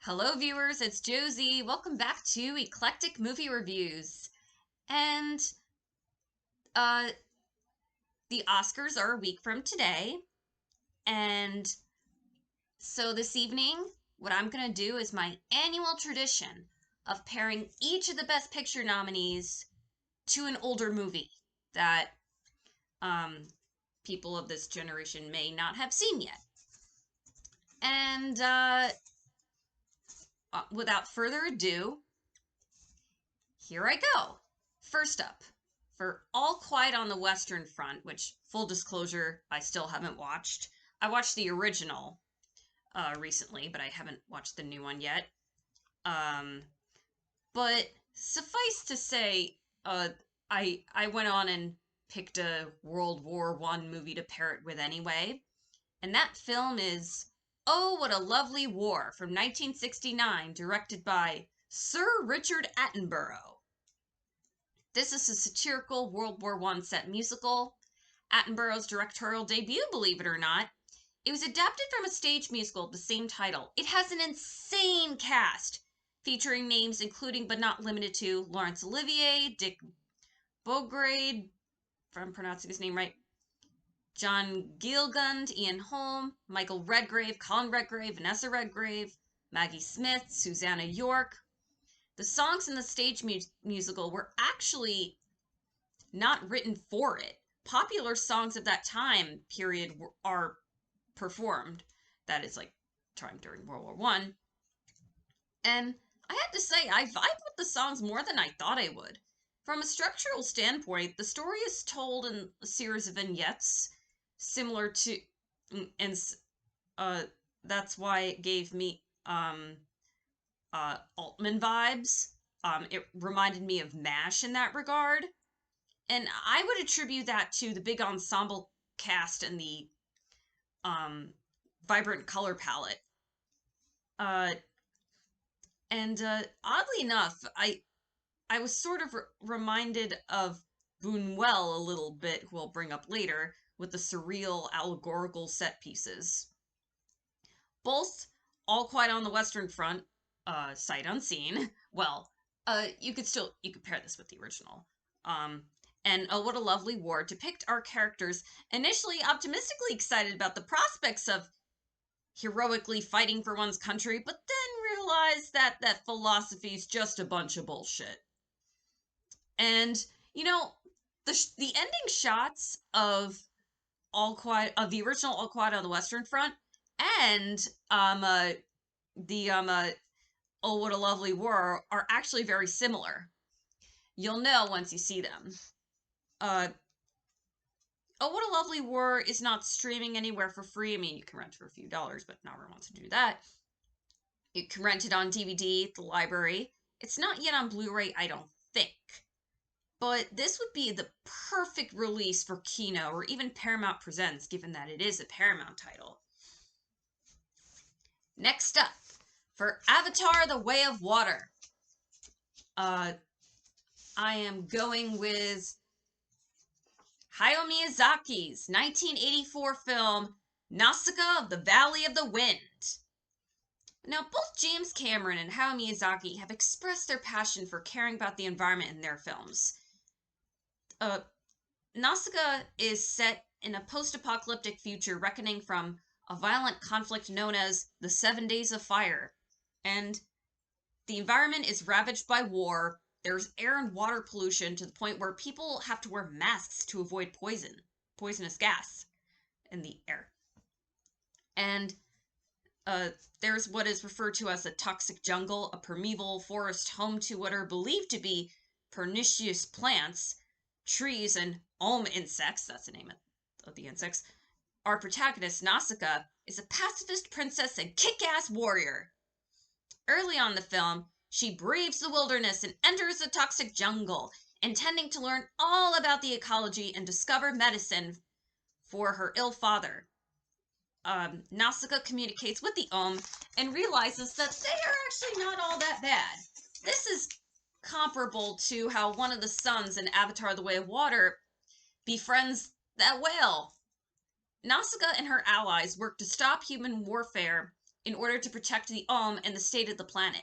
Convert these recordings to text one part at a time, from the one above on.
Hello viewers, it's Josie. Welcome back to Eclectic Movie Reviews. And uh the Oscars are a week from today. And so this evening, what I'm going to do is my annual tradition of pairing each of the Best Picture nominees to an older movie that people of this generation may not have seen yet. And without further ado, here I go. First up, for All Quiet on the Western Front, which, full disclosure, I still haven't watched. I watched the original recently, but I haven't watched the new one yet. But suffice to say, I went on and picked a World War I movie to pair it with anyway. And that film is Oh, What a Lovely War from 1969, directed by Sir Richard Attenborough. This is a satirical World War I set musical. Attenborough's directorial debut, believe it or not. It was adapted from a stage musical of the same title. It has an insane cast, featuring names including but not limited to Laurence Olivier, Dick Beaugrade, if I'm pronouncing his name right, John Gielgud, Ian Holm, Michael Redgrave, Colin Redgrave, Vanessa Redgrave, Maggie Smith, Susanna York. The songs in the stage musical were actually not written for it. Popular songs of that time period are performed. That is like time during World War I. And I have to say, I vibe with the songs more than I thought I would. From a structural standpoint, the story is told in a series of vignettes, similar to, and that's why it gave me Altman vibes. It reminded me of MASH in that regard. And I would attribute that to the big ensemble cast and the vibrant color palette. Oddly enough, I was sort of reminded of Buñuel a little bit, who I'll bring up later, with the surreal allegorical set pieces. Both All Quiet on the Western Front, sight unseen. Well, you could pair this with the original. And Oh, What a Lovely War depict our characters initially optimistically excited about the prospects of heroically fighting for one's country, but then realize that philosophy is just a bunch of bullshit. And, you know, the ending shots of the original All Quiet on the Western Front and Oh, What a Lovely War are actually very similar. You'll know once you see them. Oh, What a Lovely War is not streaming anywhere for free. I mean, you can rent it for a few dollars, but not everyone wants to do that. You can rent it on DVD at the library. It's not yet on Blu-ray, I don't think. But this would be the perfect release for Kino or even Paramount Presents, given that it is a Paramount title. Next up, for Avatar: The Way of Water, I am going with Hayao Miyazaki's 1984 film, Nausicaa of the Valley of the Wind. Now, both James Cameron and Hayao Miyazaki have expressed their passion for caring about the environment in their films. Nausicaa is set in a post-apocalyptic future reckoning from a violent conflict known as the 7 Days of Fire. And the environment is ravaged by war. There's air and water pollution to the point where people have to wear masks to avoid poisonous gas in the air. And there's what is referred to as a toxic jungle, a primeval forest home to what are believed to be pernicious plants, trees, and insects, that's the name of the insects. Our protagonist, Nausicaa, is a pacifist princess and kick-ass warrior. Early on in the film, she braves the wilderness and enters the toxic jungle, intending to learn all about the ecology and discover medicine for her ill father. Nausicaa communicates with the and realizes that they are actually not all that bad. This is comparable to how one of the sons in Avatar: The Way of Water befriends that whale. Nausicaa and her allies work to stop human warfare in order to protect the and the state of the planet.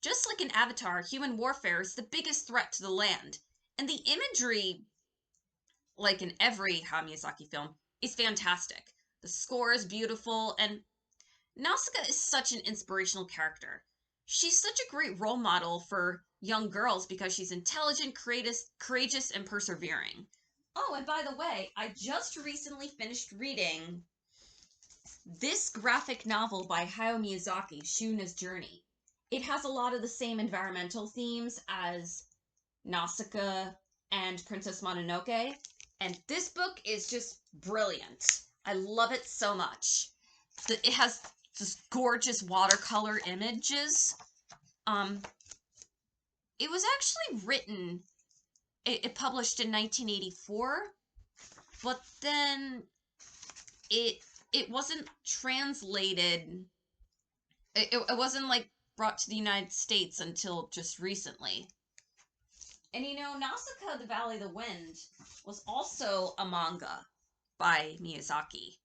Just like in Avatar, human warfare is the biggest threat to the land. And the imagery, like in every Hayao Miyazaki film, is fantastic. The score is beautiful, and Nausicaa is such an inspirational character. She's such a great role model for young girls because she's intelligent, courageous, and persevering. Oh, and by the way, I just recently finished reading this graphic novel by Hayao Miyazaki, Shuna's Journey. It has a lot of the same environmental themes as Nausicaa and Princess Mononoke, and this book is just brilliant. I love it so much. It has just gorgeous watercolor images. It was actually written, it published in 1984, but then it wasn't translated. It wasn't like brought to the United States until just recently. And you know, Nausicaa, the Valley of the Wind was also a manga by Miyazaki.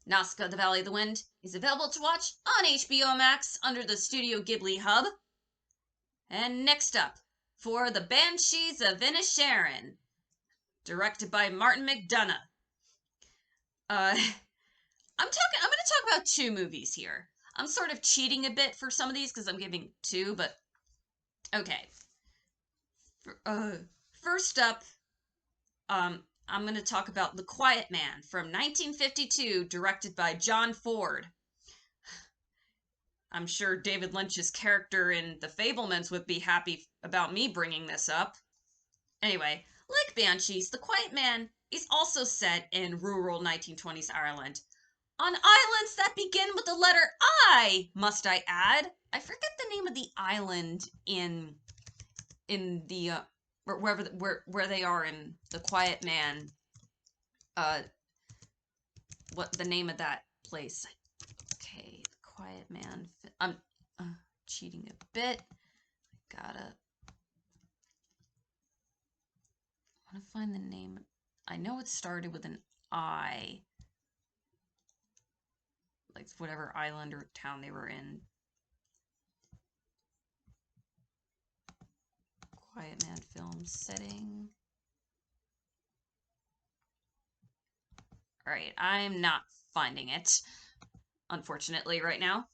Nausicaa, the Valley of the Wind is available to watch on HBO Max under the Studio Ghibli hub. And next up, for The Banshees of Inisherin, directed by Martin McDonagh. I'm going to talk about two movies here. I'm sort of cheating a bit for some of these because I'm giving two, but okay. First up, I'm going to talk about The Quiet Man from 1952, directed by John Ford. I'm sure David Lynch's character in The Fabelmans would be happy about me bringing this up. Anyway, like Banshees, The Quiet Man is also set in rural 1920s Ireland. On islands that begin with the letter I, must I add. I forget the name of the island in the where they are in The Quiet Man. What the name of that place? Okay, The Quiet Man. I'm cheating a bit. I want to find the name. I know it started with an I. Like whatever island or town they were in. Quiet Man film setting. Alright, I'm not finding it, unfortunately, right now.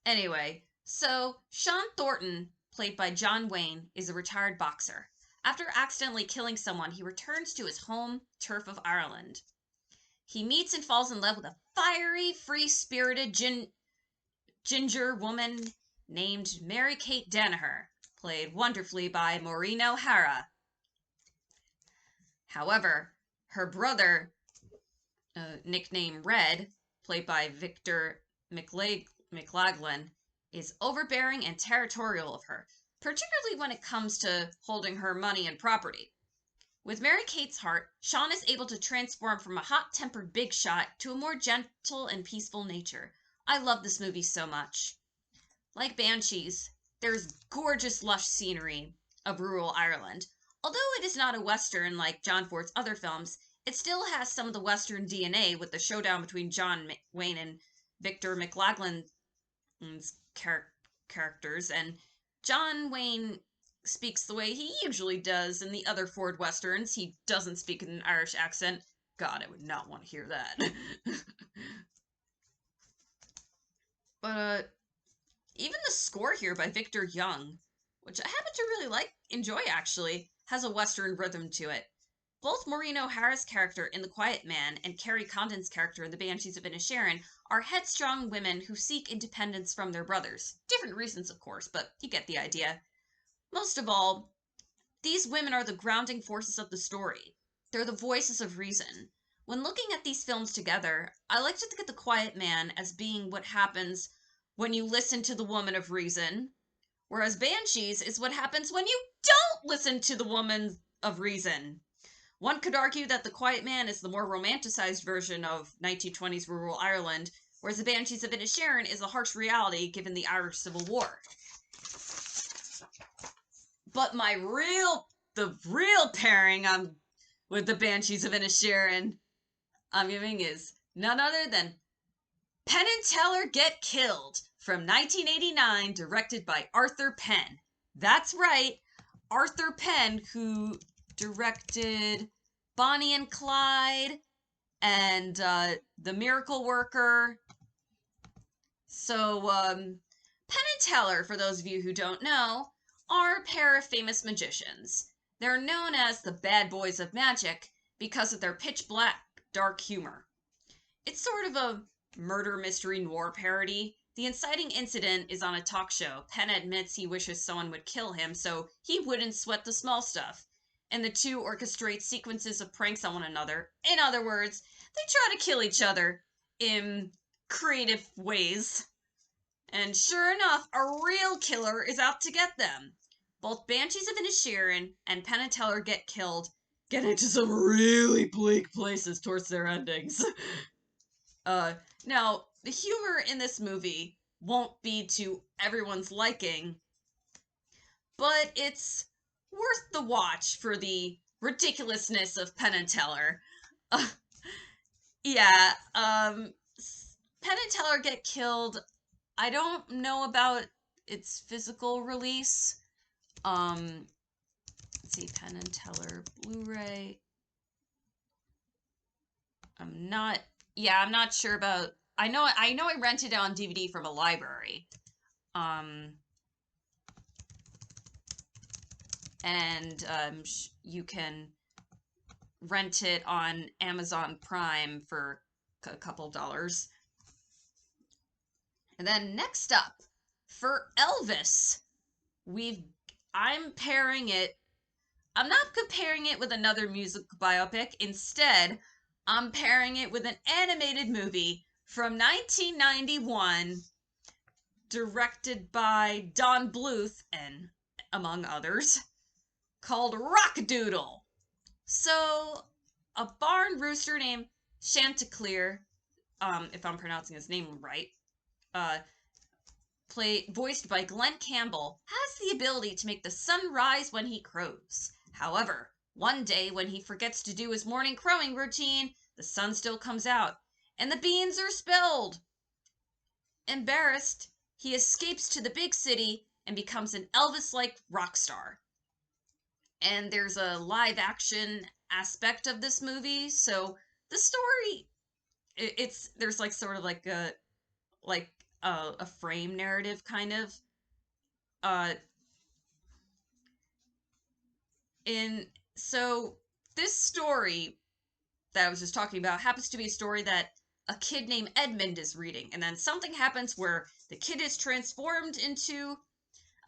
Anyway, so Sean Thornton, played by John Wayne, is a retired boxer. After accidentally killing someone, he returns to his home turf of Ireland. He meets and falls in love with a fiery, free-spirited ginger woman named Mary Kate Danaher, played wonderfully by Maureen O'Hara. However, her brother, nicknamed Red, played by Victor McLaglen, is overbearing and territorial of her, particularly when it comes to holding her money and property. With Mary Kate's heart, Sean is able to transform from a hot-tempered big shot to a more gentle and peaceful nature. I love this movie so much. Like Banshees, there's gorgeous lush scenery of rural Ireland. Although it is not a Western like John Ford's other films, it still has some of the Western DNA with the showdown between John Wayne and Victor McLaglen's characters, and John Wayne speaks the way he usually does in the other Ford Westerns. He doesn't speak in an Irish accent. God, I would not want to hear that. But, even the score here by Victor Young, which I happen to enjoy actually, has a Western rhythm to it. Both Maureen O'Hara's character in The Quiet Man and Kerry Condon's character in The Banshees of Inisherin are headstrong women who seek independence from their brothers. Different reasons, of course, but you get the idea. Most of all, these women are the grounding forces of the story. They're the voices of reason. When looking at these films together, I like to think of The Quiet Man as being what happens when you listen to the woman of reason, whereas Banshees is what happens when you don't listen to the woman of reason. One could argue that The Quiet Man is the more romanticized version of 1920s rural Ireland, whereas The Banshees of Inisherin is a harsh reality given the Irish Civil War. But the real pairing with The Banshees of Inisherin I'm giving is none other than Penn and Teller Get Killed from 1989, directed by Arthur Penn. That's right, Arthur Penn, who directed Bonnie and Clyde and The Miracle Worker. So, Penn and Teller, for those of you who don't know, are a pair of famous magicians. They're known as the Bad Boys of Magic because of their pitch black, dark humor. It's sort of a murder mystery noir parody. The inciting incident is on a talk show. Penn admits he wishes someone would kill him so he wouldn't sweat the small stuff. And the two orchestrate sequences of pranks on one another. In other words, they try to kill each other in creative ways. And sure enough, a real killer is out to get them. Both Banshees of Inisherin and Penn and Teller Get Killed get into some really bleak places towards their endings. Now, the humor in this movie won't be to everyone's liking, but it's worth the watch for the ridiculousness of Penn and Teller. Yeah, Penn and Teller Get Killed. I don't know about its physical release. Let's see, Penn and Teller Blu-ray. I'm not sure about. I know I rented it on DVD from a library. And you can rent it on Amazon Prime for a couple dollars. And then next up, for Elvis, I'm pairing it. I'm not comparing it with another music biopic. Instead, I'm pairing it with an animated movie from 1991, directed by Don Bluth and among others, called Rock-a-Doodle. So, a barn rooster named Chanticleer, if I'm pronouncing his name right, voiced by Glenn Campbell, has the ability to make the sun rise when he crows. However, one day when he forgets to do his morning crowing routine, the sun still comes out, and the beans are spilled. Embarrassed, he escapes to the big city and becomes an Elvis-like rock star. And there's a live action aspect of this movie, so the story, there's like sort of like a frame narrative kind of. So this story that I was just talking about happens to be a story that a kid named Edmund is reading, and then something happens where the kid is transformed into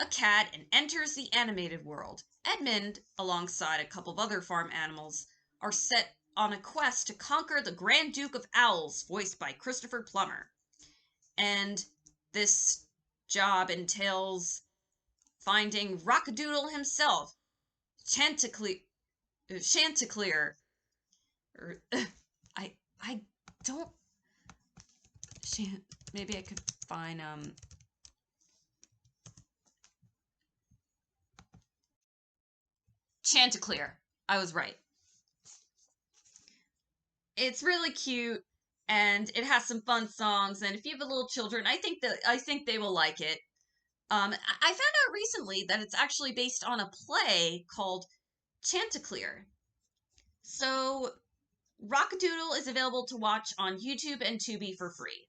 a cat and enters the animated world. Edmund, alongside a couple of other farm animals, are set on a quest to conquer the Grand Duke of Owls, voiced by Christopher Plummer. And this job entails finding Rock-a-Doodle himself, Chanticleer. I don't. Maybe I could find Chanticleer. I was right. It's really cute, and it has some fun songs. And if you have little children, I think they will like it. I found out recently that it's actually based on a play called Chanticleer. So, Rock-a-Doodle is available to watch on YouTube and Tubi for free.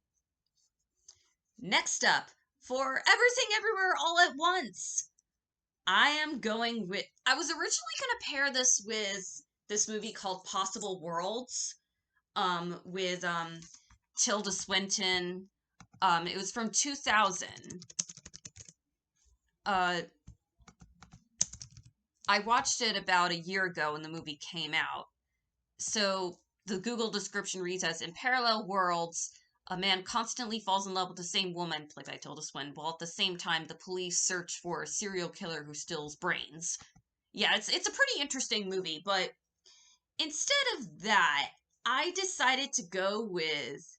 Next up, for Everything Everywhere All at Once, I was originally going to pair this with this movie called Possible Worlds, with Tilda Swinton. It was from 2000. I watched it about a year ago when the movie came out. So the Google description reads as, in parallel worlds, a man constantly falls in love with the same woman, played by Tilda Swinton, while at the same time the police search for a serial killer who steals brains. Yeah, it's a pretty interesting movie, but instead of that, I decided to go with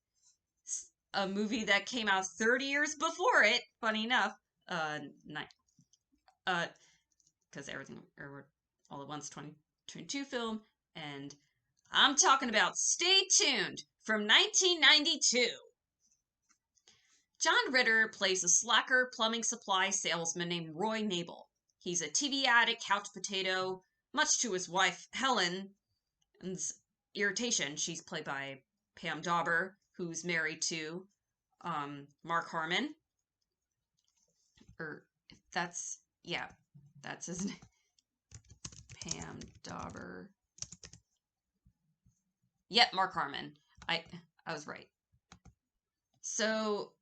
a movie that came out 30 years before it, funny enough, because Everything All at Once 2022 film, and I'm talking about Stay Tuned from 1992. John Ritter plays a slacker plumbing supply salesman named Roy Nabel. He's a TV addict, couch potato, much to his wife Helen's irritation. She's played by Pam Dauber, who's married to Mark Harmon. Or that's yeah, that's his name. Pam Dauber. Yep, Mark Harmon. I was right. So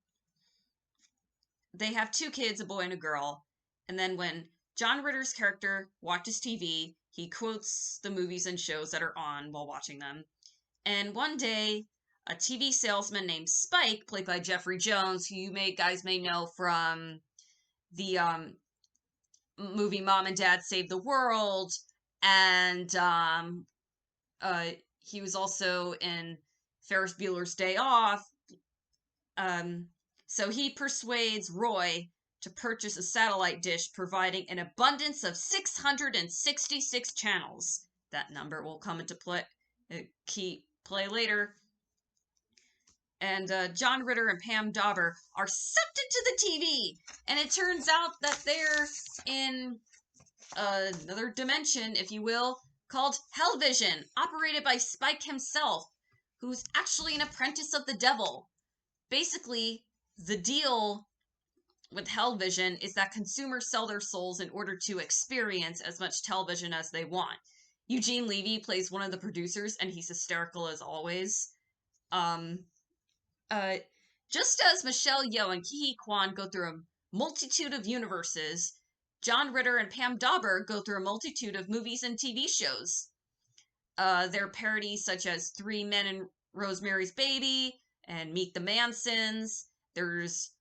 they have two kids, a boy and a girl. And then when John Ritter's character watches TV, he quotes the movies and shows that are on while watching them. And one day, a TV salesman named Spike, played by Jeffrey Jones, who you guys may know from the movie Mom and Dad Save the World, and he was also in Ferris Bueller's Day Off. So he persuades Roy to purchase a satellite dish providing an abundance of 666 channels. That number will come into play later. And John Ritter and Pam Dauber are sucked into the TV. And it turns out that they're in another dimension, if you will, called Hellvision, operated by Spike himself, who's actually an apprentice of the devil. Basically, the deal with Hellvision is that consumers sell their souls in order to experience as much television as they want. Eugene Levy plays one of the producers, and he's hysterical as always. Just as Michelle Yeoh and Ke Huy Quan go through a multitude of universes, John Ritter and Pam Dauber go through a multitude of movies and TV shows. There are parodies such as Three Men and Rosemary's Baby and Meet the Mansons. There's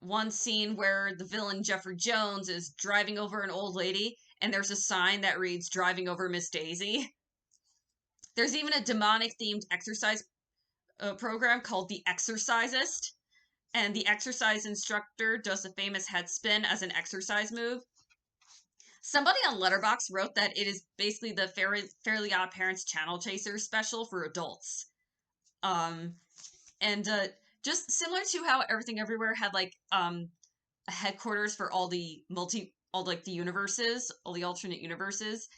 one scene where the villain Jeffrey Jones is driving over an old lady, and there's a sign that reads, "Driving over Miss Daisy." There's even a demonic-themed exercise program called The Exorcisist, and the exercise instructor does a famous head spin as an exercise move. Somebody on Letterboxd wrote that it is basically the Fairly Odd Parents Channel Chaser special for adults. Just similar to how Everything Everywhere had like a headquarters for all the universes, all the alternate universes.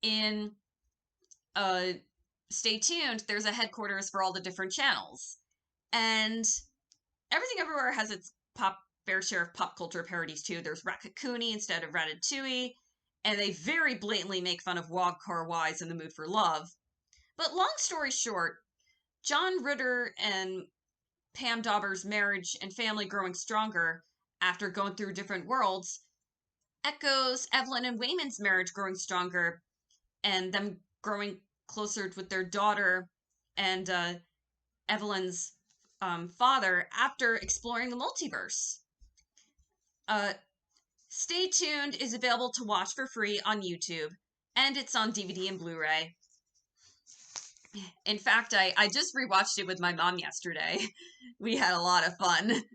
In Stay Tuned, there's a headquarters for all the different channels. And Everything Everywhere has its fair share of pop culture parodies too. There's Ratatouille instead of Ratatouille, and they very blatantly make fun of Wong Kar-wai's In the Mood for Love. But long story short, John Ritter and Pam Dauber's marriage and family growing stronger after going through different worlds echoes Evelyn and Wayman's marriage growing stronger and them growing closer with their daughter and Evelyn's father after exploring the multiverse. Stay Tuned is available to watch for free on YouTube, and it's on DVD and Blu-ray. In fact, I just rewatched it with my mom yesterday. We had a lot of fun.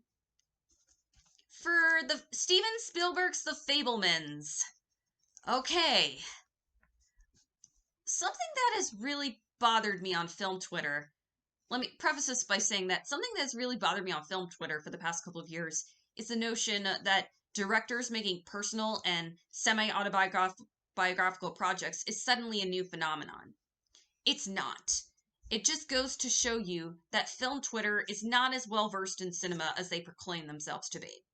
For the Steven Spielberg's The Fabelmans. Okay. Something that has really bothered me on film Twitter. Let me preface this by saying that something that's really bothered me on film Twitter for the past couple of years is the notion that directors making personal and semi-autobiographical projects is suddenly a new phenomenon. It's not. It just goes to show you that film Twitter is not as well versed in cinema as they proclaim themselves to be.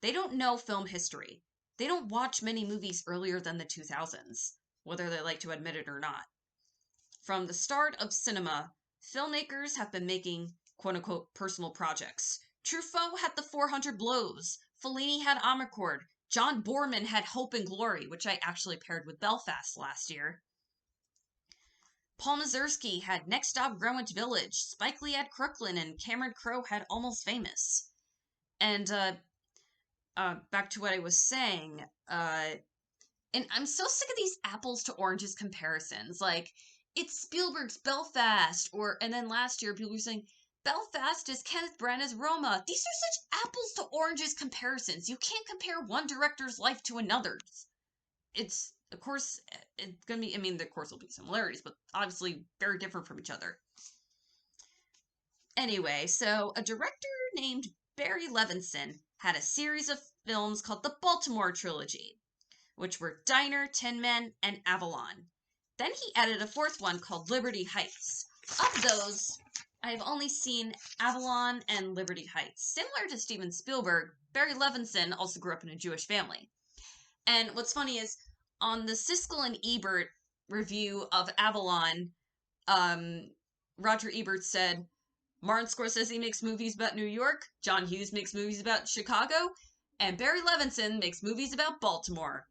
They don't know film history. They don't watch many movies earlier than the 2000s, whether they like to admit it or not. From the start of cinema, filmmakers have been making quote-unquote personal projects. Truffaut had The 400 Blows. Fellini had Amarcord. John Boorman had Hope and Glory, which I actually paired with Belfast last year. Paul Mazursky had Next Stop Greenwich Village. Spike Lee had Crooklyn, and Cameron Crowe had Almost Famous. And back to what I was saying, and I'm so sick of these apples to oranges comparisons. Like, it's Spielberg's Belfast, and then last year people were saying Belfast is Kenneth Branagh's Roma. These are such apples to oranges comparisons. You can't compare one director's life to another's. It's, of course, it's gonna be, of course there'll be similarities, but obviously very different from each other. Anyway, so a director named Barry Levinson had a series of films called the Baltimore Trilogy, which were Diner, Tin Men, and Avalon. Then he added a fourth one called Liberty Heights. Of those, I have only seen Avalon and Liberty Heights. Similar to Steven Spielberg, Barry Levinson also grew up in a Jewish family. And what's funny is, on the Siskel and Ebert review of Avalon, Roger Ebert said, Martin Scorsese makes movies about New York, John Hughes makes movies about Chicago, and Barry Levinson makes movies about Baltimore.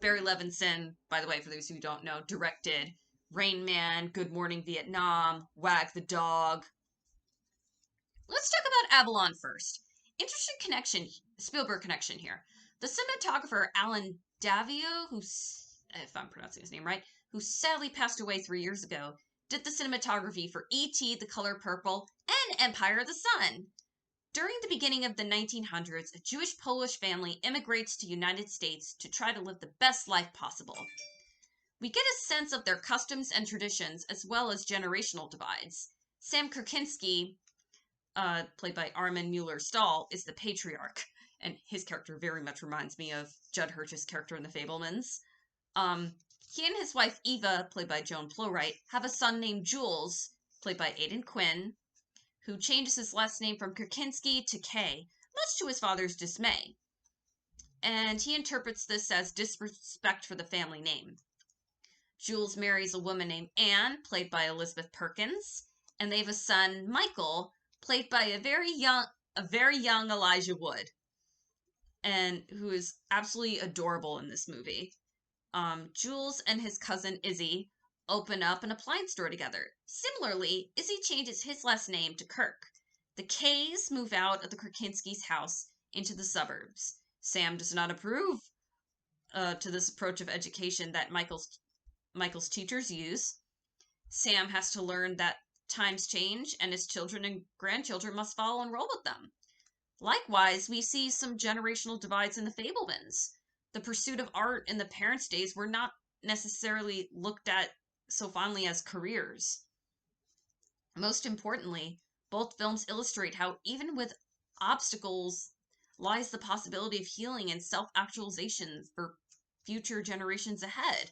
Barry Levinson, by the way, for those who don't know, directed Rain Man, Good Morning Vietnam, Wag the Dog. Let's talk about Avalon first. Interesting connection, Spielberg connection here. The cinematographer Alan Davio, if I'm pronouncing his name right, who sadly passed away 3 years ago, did the cinematography for E.T., The Color Purple, and Empire of the Sun. During the beginning of the 1900s, a Jewish-Polish family immigrates to the United States to try to live the best life possible. We get a sense of their customs and traditions as well as generational divides. Sam Kirkinski, played by Armin Mueller-Stahl, is the patriarch, and his character very much reminds me of Judd Hirsch's character in The Fabelmans. He and his wife Eva, played by Joan Plowright, have a son named Jules, played by Aidan Quinn, who changes his last name from Kirkinski to Kay, much to his father's dismay. And he interprets this as disrespect for the family name. Jules marries a woman named Anne, played by Elizabeth Perkins, and they have a son, Michael, played by a very young Elijah Wood, and who is absolutely adorable in this movie. Jules and his cousin Izzy open up an appliance store together. Similarly, Izzy changes his last name to Kirk. The Kays move out of the Kirkinski's house into the suburbs. Sam does not approve to this approach of education that Michael's teachers use. Sam has to learn that times change and his children and grandchildren must follow and roll with them. Likewise, we see some generational divides in The Fabelmans. The pursuit of art in the parents' days were not necessarily looked at so fondly as careers. Most importantly, both films illustrate how even with obstacles lies the possibility of healing and self-actualization for future generations ahead.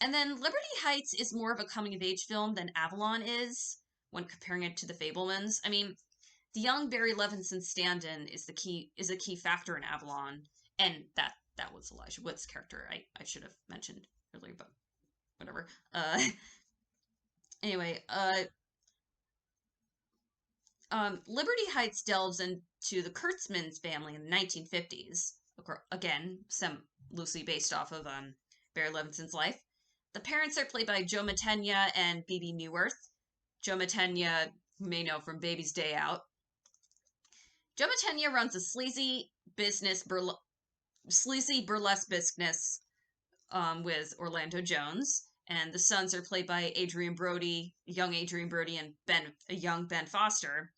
And then Liberty Heights is more of a coming-of-age film than Avalon is when comparing it to The Fabelmans. I mean, the young Barry Levinson stand-in is a key factor in Avalon, and that was Elijah Wood's character. I should have mentioned earlier, but whatever. Anyway, Liberty Heights delves into the Kurtzman's family in the 1950s. Again, some loosely based off of Barry Levinson's life. The parents are played by Joe Mantegna and Bebe Neuwirth. Joe Mantegna, you may know from Baby's Day Out. Joe Mantegna runs a sleazy burlesque business with Orlando Jones, and the sons are played by young Adrian Brody, and young Ben Foster.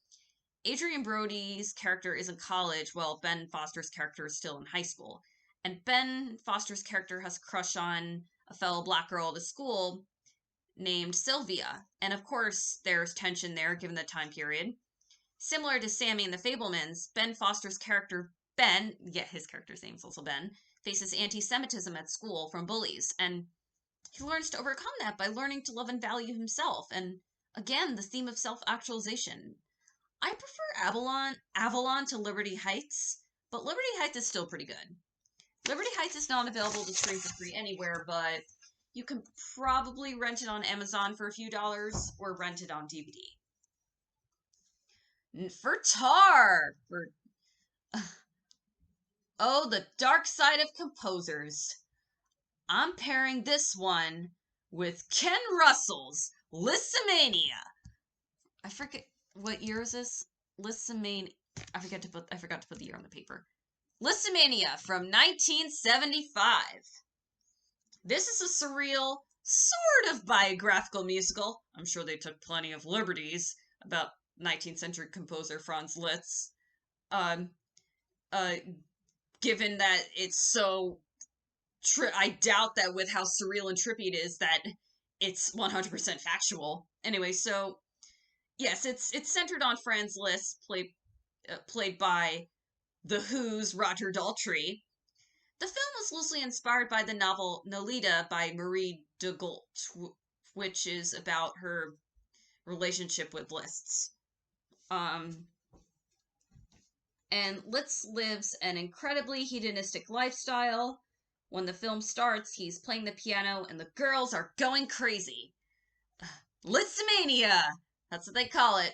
Adrian Brody's character is in college, while Ben Foster's character is still in high school. And Ben Foster's character has a crush on a fellow black girl at his school named Sylvia. And of course, there's tension there given the time period. Similar to Sammy in The Fabelmans, Ben Foster's character, his character's name is also Ben, faces anti-Semitism at school from bullies. And he learns to overcome that by learning to love and value himself. And again, the theme of self-actualization. I prefer Avalon to Liberty Heights, but Liberty Heights is still pretty good. Liberty Heights is not available to stream for free anywhere, but you can probably rent it on Amazon for a few dollars or rent it on DVD. For Tar! Oh, the dark side of composers. I'm pairing this one with Ken Russell's Listomania. I forget, what year is this? Listomania. I forgot to put the year on the paper. Listomania from 1975. This is a surreal, sort of biographical musical. I'm sure they took plenty of liberties about 19th century composer Franz Liszt. Given that it's so... I doubt that with how surreal and trippy it is that it's 100% factual. Anyway, so yes, it's centered on Franz Liszt, played by The Who's Roger Daltrey. The film was loosely inspired by the novel Nolita by Marie de Gault, which is about her relationship with Liszt's. Um, and Liszt lives an incredibly hedonistic lifestyle. When the film starts, he's playing the piano and the girls are going crazy. Lisztomania! That's what they call it.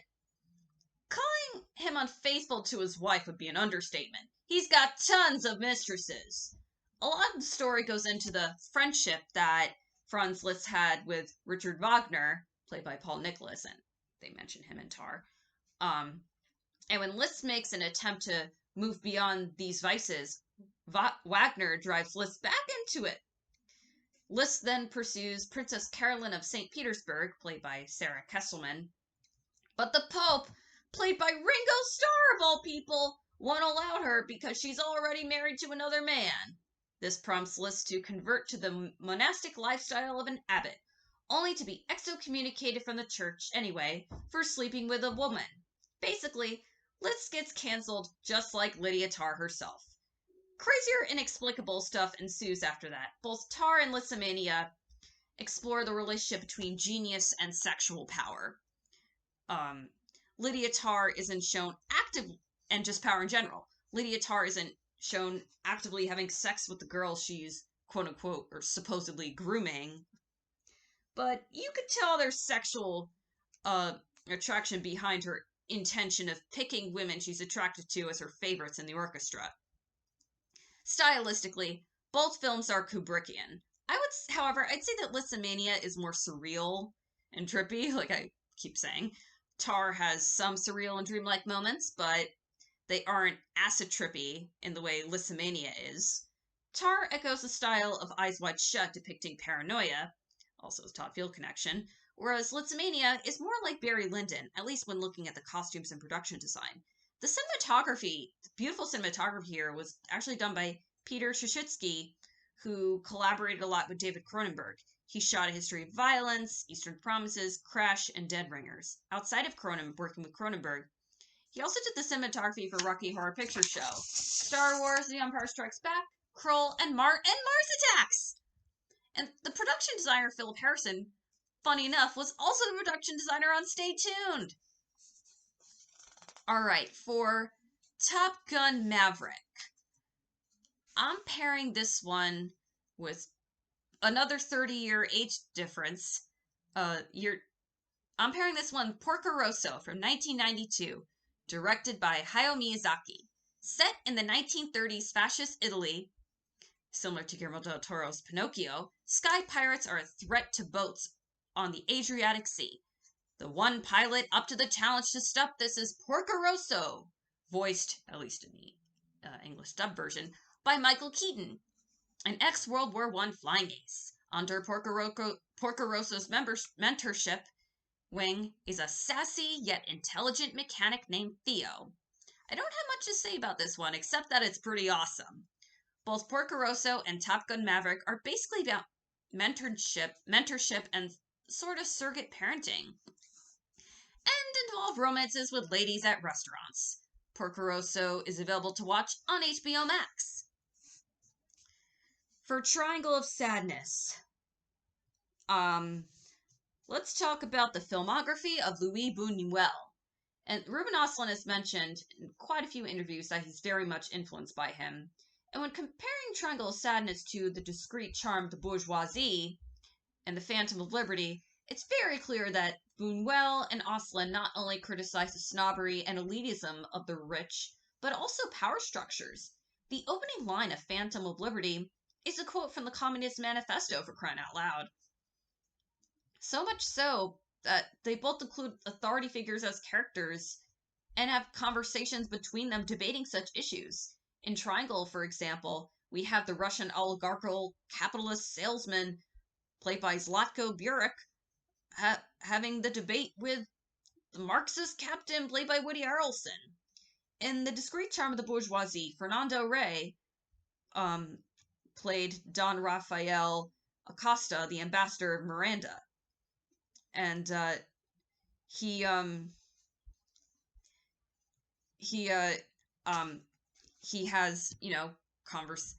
Calling him unfaithful to his wife would be an understatement. He's got tons of mistresses. A lot of the story goes into the friendship that Franz Liszt had with Richard Wagner, played by Paul Nicholas, and they mention him in Tar. And when Liszt makes an attempt to move beyond these vices, Wagner drives Liszt back into it. Liszt then pursues Princess Caroline of St. Petersburg, played by Sarah Kesselman. But the Pope, played by Ringo Starr of all people, won't allow her because she's already married to another man. This prompts Liszt to convert to the monastic lifestyle of an abbot, only to be excommunicated from the church anyway for sleeping with a woman. Basically, Liszt gets cancelled just like Lydia Tarr herself. Crazier, inexplicable stuff ensues after that. Both Tar and Lisztomania explore the relationship between genius and sexual power. Lydia Tarr isn't shown active, and just power in general. Lydia Tarr isn't shown actively having sex with the girl she's quote unquote or supposedly grooming, but you could tell there's sexual attraction behind her intention of picking women she's attracted to as her favorites in the orchestra. Stylistically, both films are Kubrickian. However, I'd say that Lisztomania is more surreal and trippy, like I keep saying. Tar has some surreal and dreamlike moments, but they aren't acid trippy in the way Lisztomania is. Tar echoes the style of Eyes Wide Shut depicting paranoia, also his Todd Field connection, whereas Lisztomania is more like Barry Lyndon, at least when looking at the costumes and production design. The cinematography, beautiful cinematography here, was actually done by Peter Szyszewski, who collaborated a lot with David Cronenberg. He shot A History of Violence, Eastern Promises, Crash, and Dead Ringers. Outside of working with Cronenberg, he also did the cinematography for Rocky Horror Picture Show, Star Wars: The Empire Strikes Back, Krull, and Mars Attacks! And the production designer, Philip Harrison, funny enough, was also the production designer on Stay Tuned. Alright, for Top Gun Maverick, I'm pairing this one with another 30-year age difference. I'm pairing this one Porco Rosso from 1992, directed by Hayao Miyazaki. Set in the 1930s fascist Italy, similar to Guillermo del Toro's Pinocchio, sky pirates are a threat to boats on the Adriatic Sea. The one pilot up to the challenge to stop this is Porco Rosso, voiced, at least in the English dub version, by Michael Keaton, an ex-World War I flying ace. Under Porco Rosso's mentorship wing is a sassy yet intelligent mechanic named Theo. I don't have much to say about this one, except that it's pretty awesome. Both Porco Rosso and Top Gun Maverick are basically about mentorship and sort of surrogate parenting, and involve romances with ladies at restaurants. Porco Rosso is available to watch on HBO Max. For Triangle of Sadness, let's talk about the filmography of Louis Buñuel. And Ruben Östlund has mentioned in quite a few interviews that he's very much influenced by him. And when comparing Triangle of Sadness to The Discreet Charm of the Bourgeoisie and The Phantom of Liberty, it's very clear that Buñuel and Östlund not only criticize the snobbery and elitism of the rich, but also power structures. The opening line of Phantom of Liberty is a quote from the Communist Manifesto, for crying out loud. So much so that they both include authority figures as characters and have conversations between them debating such issues. In Triangle, for example, we have the Russian oligarchical capitalist salesman, played by Zlatko Burek, having the debate with the Marxist captain, played by Woody Harrelson. In The Discreet Charm of the Bourgeoisie, Fernando Rey played Don Rafael Acosta, the ambassador of Miranda. And he he uh um he has, converse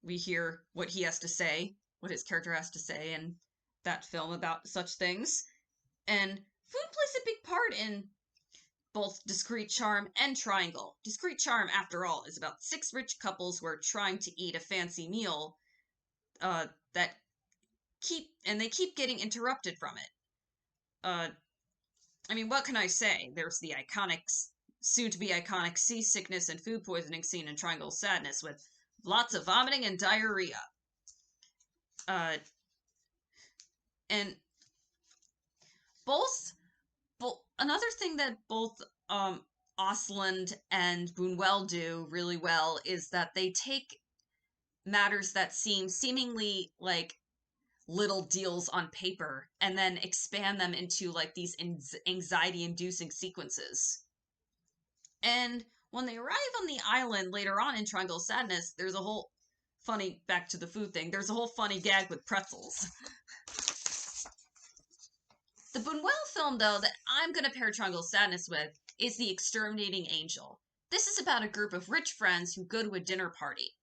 we hear what he has to say, what his character has to say in that film about such things. And food plays a big part in both Discreet Charm and Triangle. Discreet Charm, after all, is about six rich couples who are trying to eat a fancy meal that they keep getting interrupted from it. Uh, I mean, what can I say? There's the iconic, soon-to-be iconic seasickness and food poisoning scene in Triangle Sadness with lots of vomiting and diarrhea. Uh, and both, another thing that both Osland and Buñuel do really well is that they take matters that seem seemingly like little deals on paper and then expand them into like these anxiety inducing sequences. And when they arrive on the island later on in Triangle of Sadness, there's a whole funny, back to the food thing, there's a whole funny gag with pretzels. The Buñuel film, though, that I'm going to pair Triangle of Sadness with is The Exterminating Angel. This is about a group of rich friends who go to a dinner party.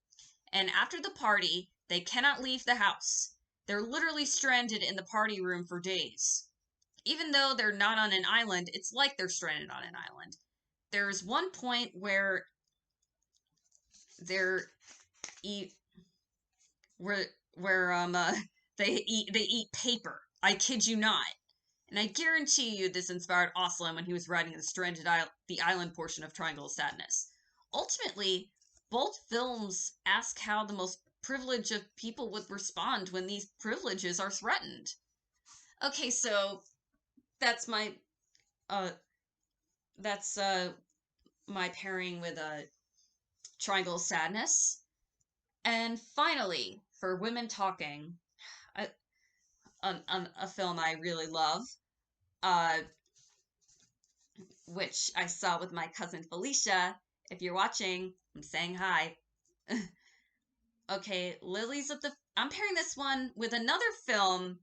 And after the party, they cannot leave the house. They're literally stranded in the party room for days. Even though they're not on an island, it's like they're stranded on an island. There's one point where they're eat where they eat paper. I kid you not. And I guarantee you this inspired Osland when he was writing the island portion of Triangle of Sadness. Ultimately, both films ask how the most privileged of people would respond when these privileges are threatened. Okay, so that's my uh that's my pairing with a Triangle of Sadness. And finally, for women talking, a, a film I really love, uh, which I saw with my cousin Felicia. If you're watching, I'm saying hi. Okay, I'm pairing this one with another film,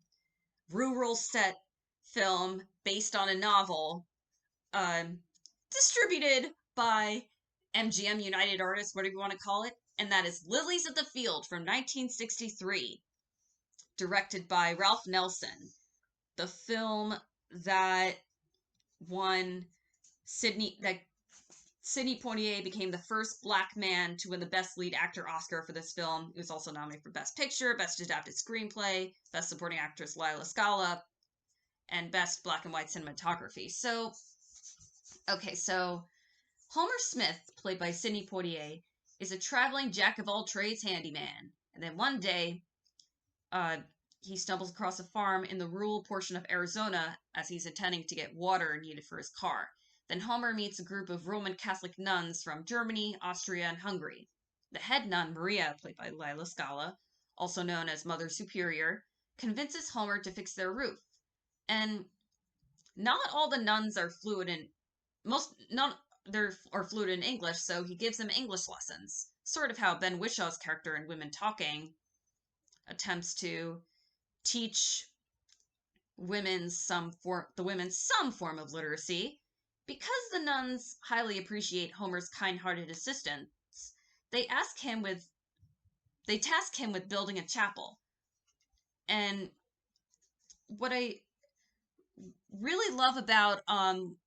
rural set film based on a novel, um, distributed by MGM United Artists, whatever you want to call it, and that is Lilies of the Field from 1963, directed by Ralph Nelson. The film that won Sidney Poitier became the first black man to win the Best Lead Actor Oscar for this film. He was also nominated for Best Picture, Best Adapted Screenplay, Best Supporting Actress Lila Scala, and Best Black and White Cinematography. So Homer Smith, played by Sidney Poitier, is a traveling jack-of-all-trades handyman. And then one day, he stumbles across a farm in the rural portion of Arizona as he's intending to get water needed for his car. Then Homer meets a group of Roman Catholic nuns from Germany, Austria, and Hungary. The head nun, Maria, played by Lila Scala, also known as Mother Superior, convinces Homer to fix their roof. And not all the nuns are fluent in English, so he gives them English lessons. Sort of how Ben Wishaw's character in Women Talking attempts to teach the women some form of literacy. Because the nuns highly appreciate Homer's kind-hearted assistance, they task him with building a chapel. And what I really love about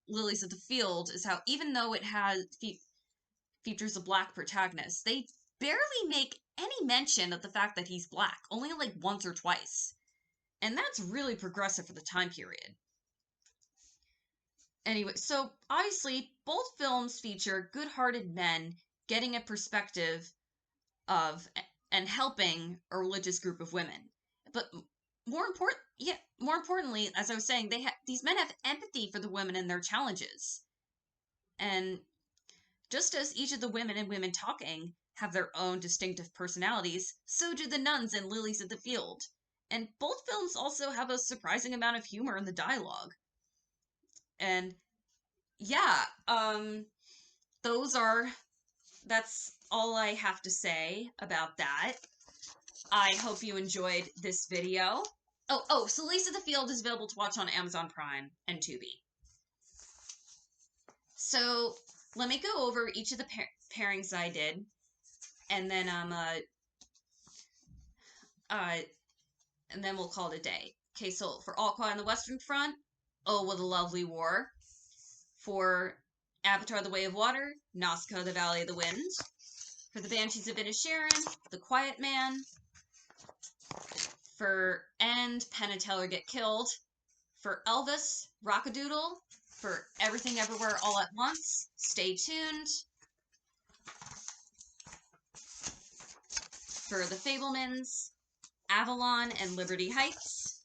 Lilies of the Field is how, even though it has features a black protagonist, they barely make any mention of the fact that he's black, only like once or twice. And that's really progressive for the time period. Anyway, so obviously both films feature good-hearted men getting a perspective of and helping a religious group of women. But more importantly, as I was saying, these men have empathy for the women and their challenges. And just as each of the women in Women Talking have their own distinctive personalities, so do the nuns in Lilies of the Field. And both films also have a surprising amount of humor in the dialogue. And yeah, that's all I have to say about that. I hope you enjoyed this video. So Lisa the Field is available to watch on Amazon Prime and Tubi. So let me go over each of the pairings I did, and then uh, and then we'll call it a day. Okay, so for All Quiet on the Western Front, Oh What a Lovely War. For Avatar: The Way of Water, Nazca: The Valley of the Wind. For the Banshees of Inisherin, The Quiet Man. For End, Penn and Teller Get Killed. For Elvis, Rockadoodle. For Everything Everywhere All at Once, Stay Tuned. For The Fabelmans, Avalon and Liberty Heights.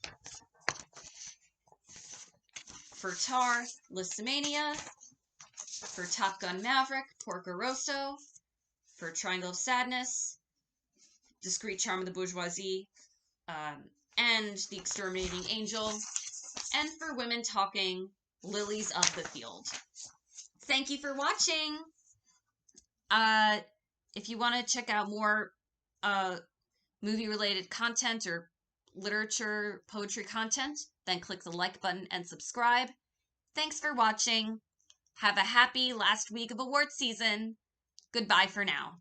For Tar, Listomania. For Top Gun Maverick, Porco Rosso. For Triangle of Sadness, Discreet Charm of the Bourgeoisie, and The Exterminating Angel. And for Women Talking, Lilies of the Field. Thank you for watching! If you want to check out more movie-related content or literature, poetry content, then click the like button and subscribe. Thanks for watching. Have a happy last week of award season. Goodbye for now.